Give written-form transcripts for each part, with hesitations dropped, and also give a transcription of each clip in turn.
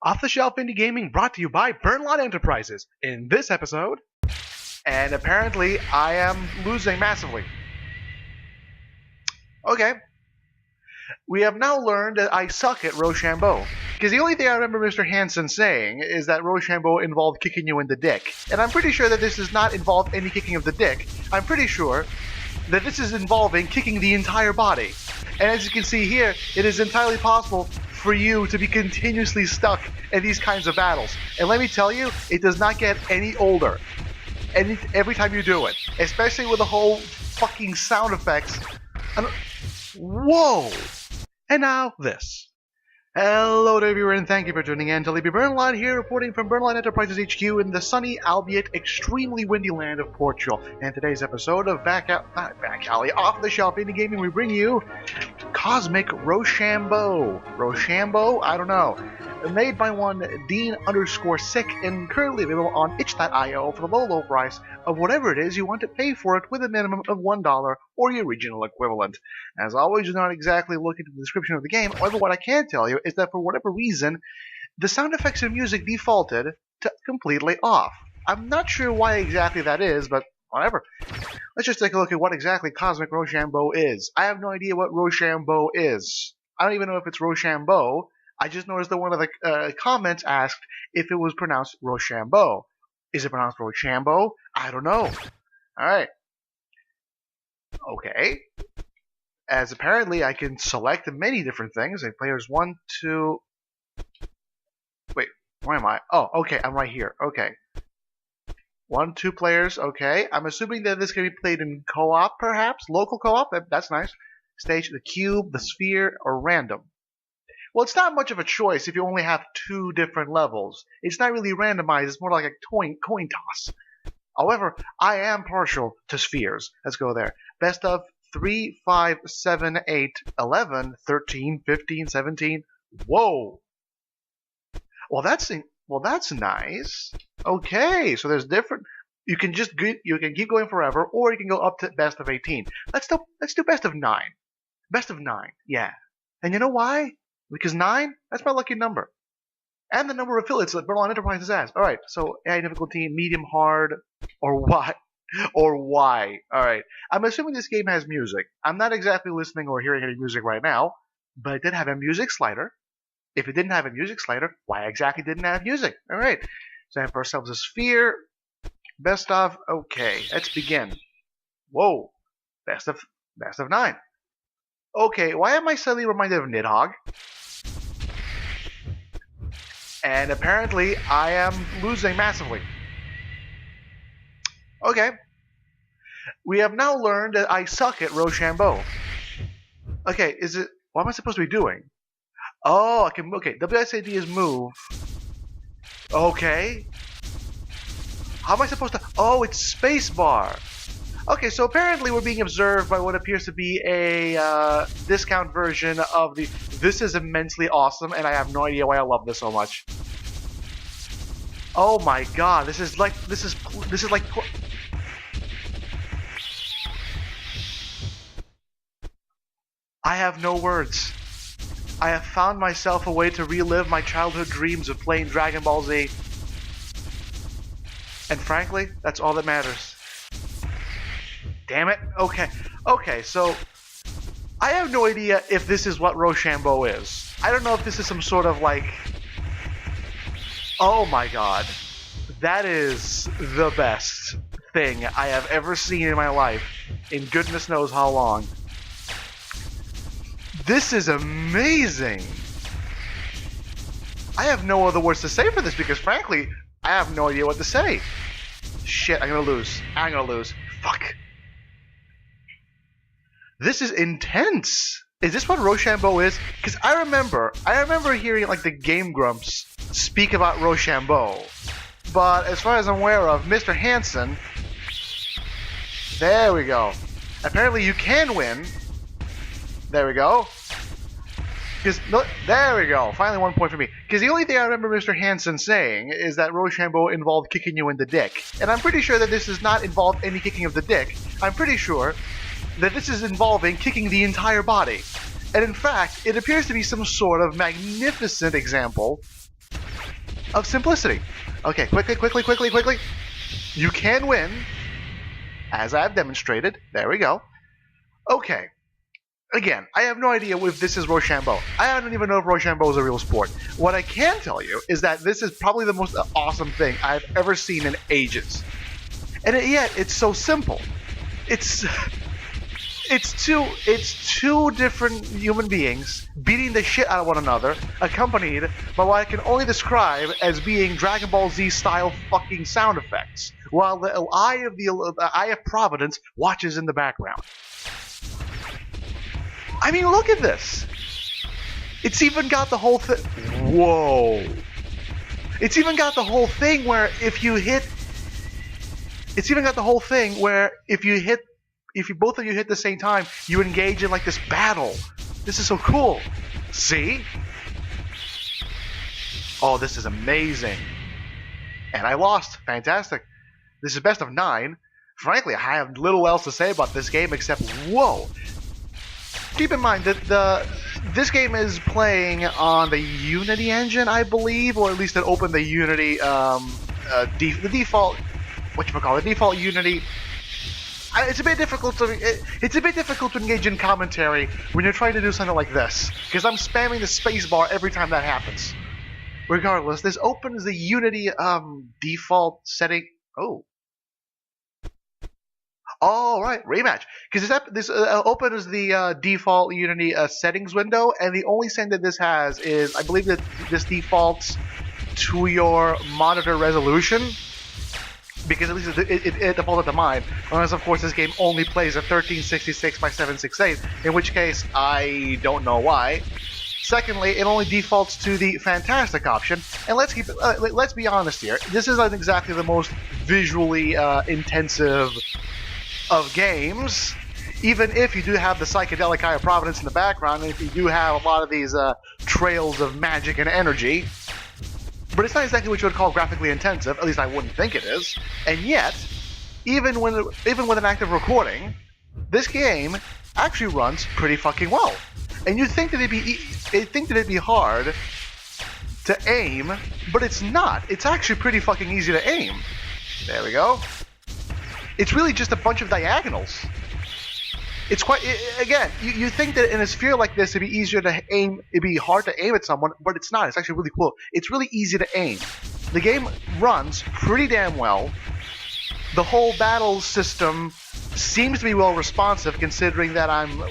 Off-the-shelf indie gaming brought to you by Burnalot Enterprises. In this episode, and apparently I am losing massively. Okay. We have now learned that I suck at Rochambo. Because the only thing I remember Mr. Hansen saying is that Rochambo involved kicking you in the dick. And I'm pretty sure that this does not involve any kicking of the dick. I'm pretty sure that this is involving kicking the entire body. And as you can see here, it is entirely possible for you to be continuously stuck in these kinds of battles. And let me tell you, it does not get any older. Every time you do it. Especially with the whole fucking sound effects. Whoa! And now this. Hello there, viewer, and thank you for tuning in. Tully Burnalot here, reporting from Burnalot Enterprises HQ in the sunny, albeit extremely windy land of Portugal. And today's episode of Back Alley Off-the-Shelf Indie Gaming, we bring you Cosmic Rochambo. Rochambo? I don't know. Made by one Dean_Sick and currently available on itch.tio for the low price of whatever it is you want to pay for it with a minimum of $1 or your regional equivalent. As always, do not exactly look into the description of the game. However, what I can tell you is that for whatever reason, the sound effects and music defaulted to completely off. I'm not sure why exactly that is, but whatever. Let's just take a look at what exactly Cosmic Rochambo is. I have no idea what Rochambo is. I don't even know if it's Rochambo. I just noticed that one of the comments asked if it was pronounced Rochambo. Is it pronounced Rochambo? I don't know. Alright. Okay. As apparently I can select many different things. Like players 1, 2... Wait, where am I? Oh, okay, I'm right here. Okay. 1, 2 players, okay. I'm assuming that this can be played in co-op, perhaps? Local co-op? That's nice. Stage, the cube, the sphere, or random. Well, it's not much of a choice if you only have 2 different levels. It's not really randomized, it's more like a coin toss. However, I am partial to spheres. Let's go there. Best of 3, 5, 7, 8, 11, 13, 15, 17. Whoa! Well, that's nice. Okay, so there's different. You can keep going forever, or you can go up to best of 18. Let's do best of 9. Best of 9, yeah. And you know why? Because 9, that's my lucky number. And the number of affiliates that Burnalot Enterprises has. Alright, so AI difficulty, medium, hard, or what? Or why? Alright. I'm assuming this game has music. I'm not exactly listening or hearing any music right now, but it did have a music slider. If it didn't have a music slider, why exactly didn't it have music? Alright. So I have for ourselves a sphere. Best of, okay, let's begin. Whoa. Best of 9. Okay, why am I suddenly reminded of Nidhogg? And apparently, I am losing massively. Okay. We have now learned that I suck at Rochambo. Okay, what am I supposed to be doing? Oh, okay, WSAD is move. Okay. How am I supposed to, oh, it's spacebar. Okay, so apparently we're being observed by what appears to be a discount version of the "This is immensely awesome and I have no idea why I love this so much." Oh my god, this is like I have no words. I have found myself a way to relive my childhood dreams of playing Dragon Ball Z. And frankly, that's all that matters. Damn it. Okay, so I have no idea if this is what Rochambo is. I don't know if this is some sort of like... Oh my god. That is the best thing I have ever seen in my life. In goodness knows how long. This is amazing. I have no other words to say for this because frankly, I have no idea what to say. Shit, I'm gonna lose. Fuck. This is intense. Is this what Rochambo is? Because I remember hearing like the Game Grumps speak about Rochambo. But as far as I'm aware of, Mr. Hansen, there we go. Apparently you can win. There we go. There we go. Finally 1 point for me. Because the only thing I remember Mr. Hansen saying is that Rochambo involved kicking you in the dick. And I'm pretty sure that this does not involve any kicking of the dick. I'm pretty sure that this is involving kicking the entire body. And in fact, it appears to be some sort of magnificent example of simplicity. Okay, quickly. You can win, as I've demonstrated. There we go. Okay. Again, I have no idea if this is Rochambo. I don't even know if Rochambo is a real sport. What I can tell you is that this is probably the most awesome thing I've ever seen in ages. And yet, it's so simple. It's two different human beings beating the shit out of one another, accompanied by what I can only describe as being Dragon Ball Z style fucking sound effects, while the eye of Providence watches in the background. I mean, look at this. It's even got the whole thing. Whoa. It's even got the whole thing where if you both of you hit at the same time, you engage in like this battle. This is so cool. See? Oh, this is amazing. And I lost. Fantastic. This is best of 9. Frankly, I have little else to say about this game except, whoa. Keep in mind that this game is playing on the Unity engine, I believe, or at least it opened the Unity, the default Unity. It's a bit difficult to engage in commentary when you're trying to do something like this, because I'm spamming the spacebar every time that happens. Regardless, this opens the Unity default setting. Oh, right, rematch. Because this opens the default Unity settings window, and the only setting that this has is, I believe that this defaults to your monitor resolution, because at least it defaulted to mine, unless, of course, this game only plays at 1366 by 768, in which case, I don't know why. Secondly, it only defaults to the fantastic option, and let's be honest here, this isn't exactly the most visually intensive of games, even if you do have the psychedelic Eye of Providence in the background, and if you do have a lot of these trails of magic and energy. But it's not exactly what you would call graphically intensive, at least I wouldn't think it is. And yet, even with an active recording, this game actually runs pretty fucking well. And you'd think that it'd be hard to aim, but it's not. It's actually pretty fucking easy to aim. There we go. It's really just a bunch of diagonals. It's quite, again, you think that in a sphere like this it'd be easier to aim, it'd be hard to aim at someone, but it's not. It's actually really cool. It's really easy to aim. The game runs pretty damn well. The whole battle system seems to be well responsive, considering that I'm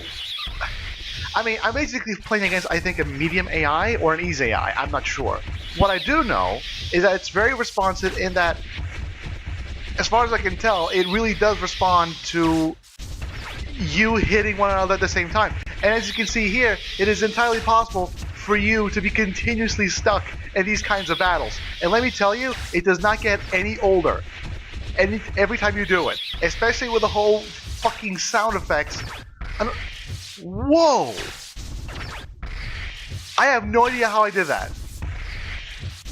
basically playing against, I think, a medium AI or an easy AI. I'm not sure. What I do know is that it's very responsive in that, as far as I can tell, it really does respond to you hitting one another at the same time. And as you can see here, it is entirely possible for you to be continuously stuck in these kinds of battles. And let me tell you, it does not get any older every time you do it. Especially with the whole fucking sound effects. Whoa! I have no idea how I did that.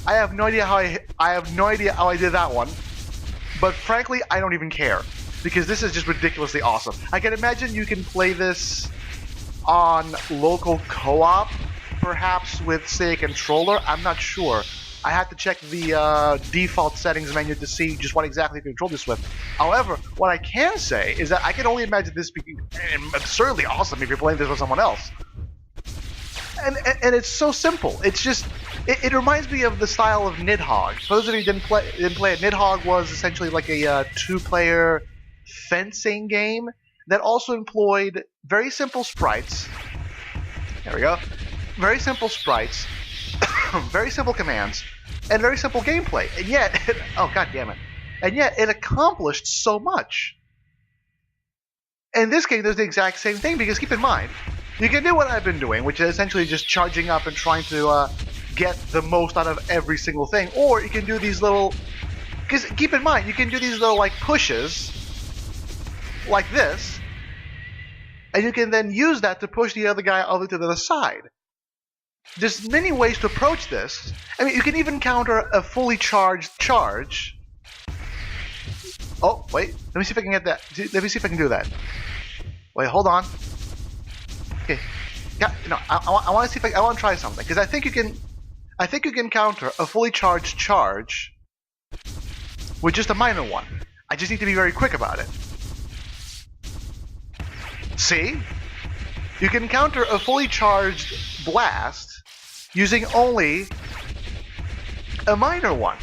I have no idea how I did that one. But frankly, I don't even care, because this is just ridiculously awesome. I can imagine you can play this on local co-op, perhaps with, say, a controller. I'm not sure. I have to check the default settings menu to see just what exactly you can control this with. However, what I can say is that I can only imagine this being absurdly awesome if you're playing this with someone else. And it's so simple. It's just, it reminds me of the style of Nidhogg. For those of you who didn't play it, Nidhogg was essentially like a two-player fencing game that also employed very simple sprites. There we go. Very simple sprites, very simple commands, and very simple gameplay. And yet, oh god damn it! And yet, it accomplished so much. In this game, there's the exact same thing, because keep in mind, you can do what I've been doing, which is essentially just charging up and trying to get the most out of every single thing. Or you can do these little... Because keep in mind, you can do these little, like, pushes, like this, and you can then use that to push the other guy over to the other side. There's many ways to approach this. I mean, you can even counter a fully charged charge. Oh, wait. Let me see if I can get that. Let me see if I can do that. Wait, hold on. Okay. Yeah, no, I want to see if I want to try something, because I think you can. I think you can counter a fully charged charge with just a minor one. I just need to be very quick about it. See? You can counter a fully charged blast using only a minor one.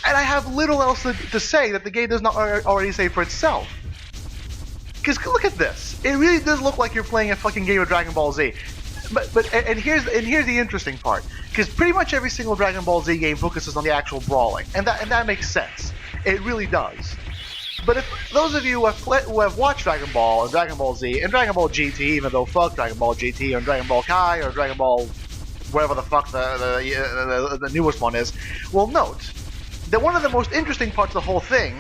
And I have little else to say that the game does not already say for itself. Because look at this. It really does look like you're playing a fucking game of Dragon Ball Z. And here's the interesting part. Because pretty much every single Dragon Ball Z game focuses on the actual brawling. And that makes sense. It really does. But if those of you who have watched Dragon Ball and Dragon Ball Z and Dragon Ball GT, even though fuck Dragon Ball GT or Dragon Ball Kai or Dragon Ball whatever the fuck the newest one is, will note that one of the most interesting parts of the whole thing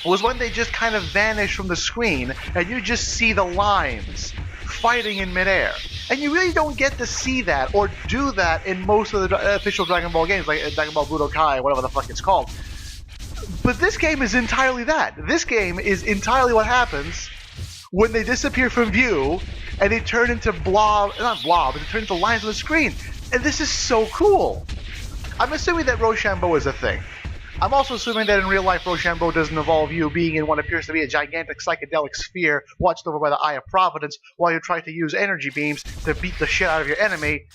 was when they just kind of vanish from the screen and you just see the lines fighting in midair. And you really don't get to see that or do that in most of the official Dragon Ball games, like Dragon Ball Budokai, whatever the fuck it's called. But this game is entirely that. This game is entirely what happens when they disappear from view and they turn into not blob, but they turn into lines on the screen. And this is so cool. I'm assuming that Rochambo is a thing. I'm also assuming that in real life Rochambo doesn't involve you being in what appears to be a gigantic psychedelic sphere watched over by the Eye of Providence while you try to use energy beams to beat the shit out of your enemy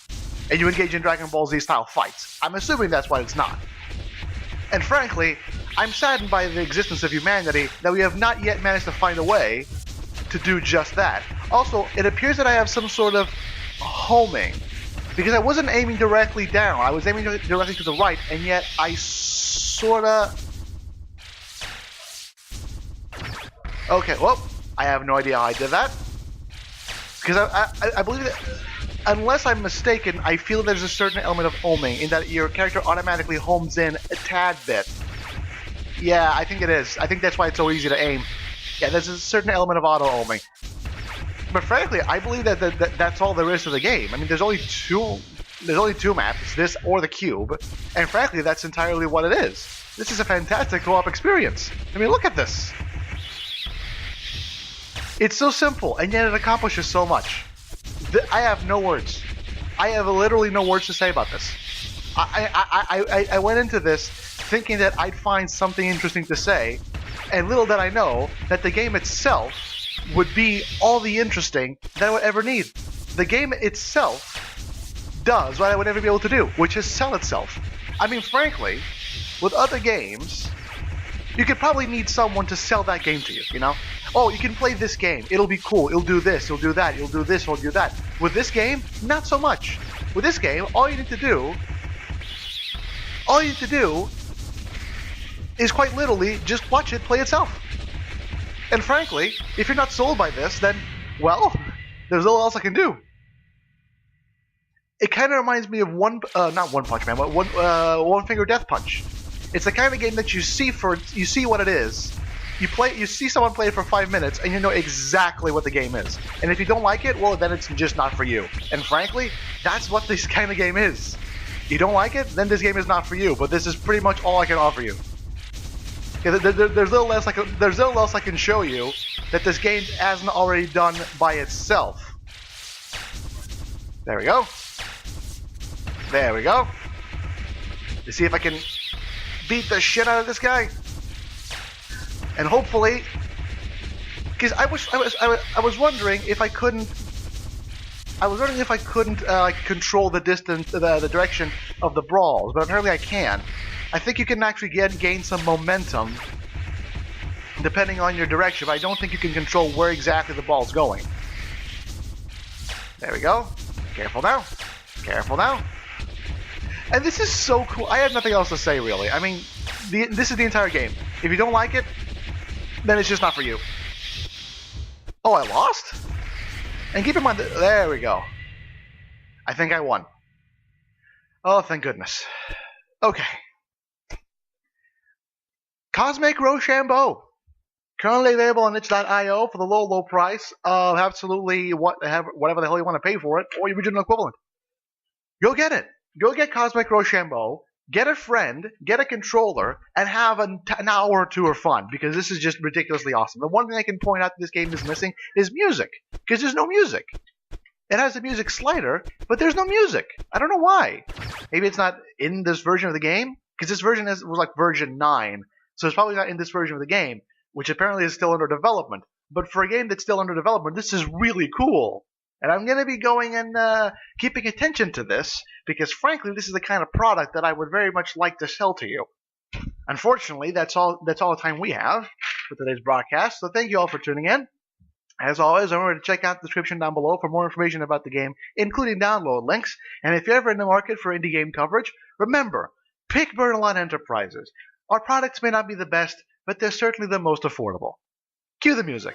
and you engage in Dragon Ball Z style fights. I'm assuming that's what it's not. And frankly, I'm saddened by the existence of humanity that we have not yet managed to find a way to do just that. Also, it appears that I have some sort of homing. Because I wasn't aiming directly down, I was aiming directly to the right, and yet I sorta... Okay, well, I have no idea how I did that. Because I believe that, unless I'm mistaken, I feel there's a certain element of homing, in that your character automatically homes in a tad bit. Yeah, I think it is. I think that's why it's so easy to aim. Yeah, there's a certain element of auto-homing. But frankly, I believe that that's all there is to the game. I mean, there's only two maps, it's this or the cube, and frankly, that's entirely what it is. This is a fantastic co-op experience. I mean, look at this. It's so simple, and yet it accomplishes so much. I have no words. I have literally no words to say about this. I went into this thinking that I'd find something interesting to say, and little did I know that the game itself would be all the interesting that I would ever need. The game itself does what I would never be able to do, which is sell itself. I mean, frankly, with other games, you could probably need someone to sell that game to you, you know? Oh, you can play this game, it'll be cool, it'll do this, it'll do that, it'll do this, it'll do that. With this game, not so much. With this game, all you need to do is quite literally just watch it play itself. And frankly, if you're not sold by this, then, well, there's little else I can do. It kind of reminds me of not One Punch Man, but One Finger Death Punch. It's the kind of game that you see what it is. You see someone play it for 5 minutes, and you know exactly what the game is. And if you don't like it, well, then it's just not for you. And frankly, that's what this kind of game is. You don't like it, then this game is not for you. But this is pretty much all I can offer you. There's little else I can show you that this game hasn't already done by itself. There we go. There we go. Let's see if I can beat the shit out of this guy. And hopefully, because I was wondering if I couldn't. I was wondering if I couldn't control the distance, the direction of the brawls, but apparently I can. I think you can actually gain some momentum depending on your direction, but I don't think you can control where exactly the ball's going. There we go. Careful now. Careful now. And this is so cool. I have nothing else to say, really. I mean, this is the entire game. If you don't like it, then it's just not for you. Oh, I lost? And keep in mind, there we go. I think I won. Oh, thank goodness. Okay. Cosmic Rochambo. Currently available on itch.io for the low price of absolutely whatever the hell you want to pay for it, or your original equivalent. Go get it. Go get Cosmic Rochambo, get a friend, get a controller, and have an hour or two of fun, because this is just ridiculously awesome. The one thing I can point out that this game is missing is music, because there's no music. It has a music slider, but there's no music. I don't know why. Maybe it's not in this version of the game, because this version was like version 9, so it's probably not in this version of the game, which apparently is still under development. But for a game that's still under development, this is really cool. And I'm going to be going and keeping attention to this, because frankly, this is the kind of product that I would very much like to sell to you. Unfortunately, that's all the time we have for today's broadcast, so thank you all for tuning in. As always, remember to check out the description down below for more information about the game, including download links. And if you're ever in the market for indie game coverage, remember, pick Burnalot Enterprises. Our products may not be the best, but they're certainly the most affordable. Cue the music.